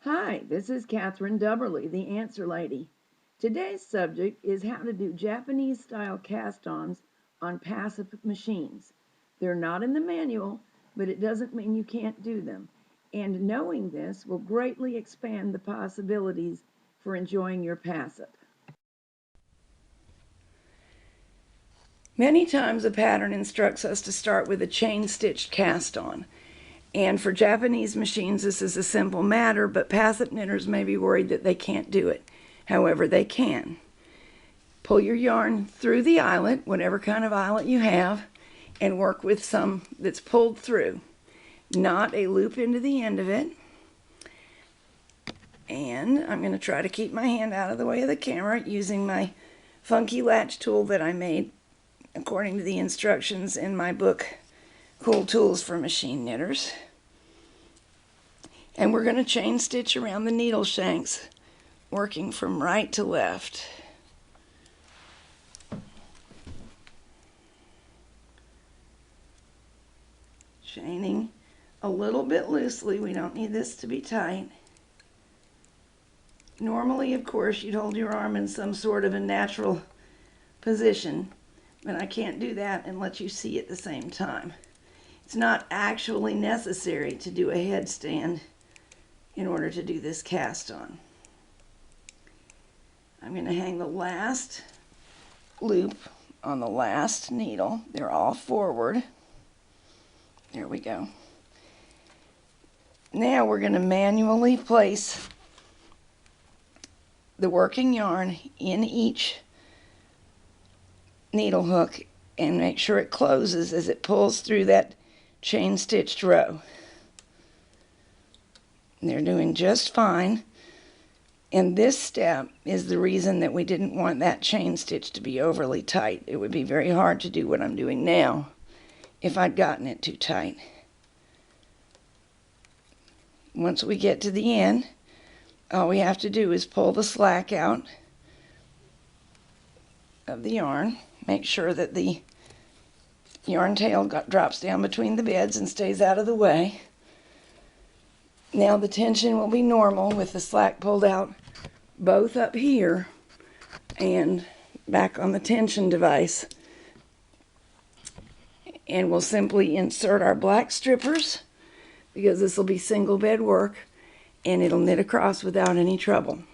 Hi, this is Catherine Dubberly, the Answer Lady. Today's subject is how to do Japanese-style cast-ons on Passap machines. They're not in the manual, but it doesn't mean you can't do them. And knowing this will greatly expand the possibilities for enjoying your Passap. Many times a pattern instructs us to start with a chain-stitched cast-on. And for Japanese machines, this is a simple matter, but Passap knitters may be worried that they can't do it. However, they can. Pull your yarn through the eyelet, whatever kind of eyelet you have, and work with some that's pulled through, not a loop into the end of it. And I'm going to try to keep my hand out of the way of the camera using my funky latch tool that I made according to the instructions in my book, Cool Tools for Machine Knitters. And we're going to chain stitch around the needle shanks, working from right to left. Chaining a little bit loosely. We don't need this to be tight. Normally, of course, you'd hold your arm in some sort of a natural position, but I can't do that and let you see at the same time. It's not actually necessary to do a headstand in order to do this cast on. I'm going to hang the last loop on the last needle. They're all forward. There we go. Now we're going to manually place the working yarn in each needle hook and make sure it closes as it pulls through that chain stitched row. They're doing just fine, and this step is the reason that we didn't want that chain stitch to be overly tight. It would be very hard to do what I'm doing now if I'd gotten it too tight. Once we get to the end, all we have to do is pull the slack out of the yarn. Make sure that the yarn tail drops down between the beds and stays out of the way. Now the tension will be normal with the slack pulled out both up here and back on the tension device. And we'll simply insert our black strippers, because this will be single bed work, and it'll knit across without any trouble.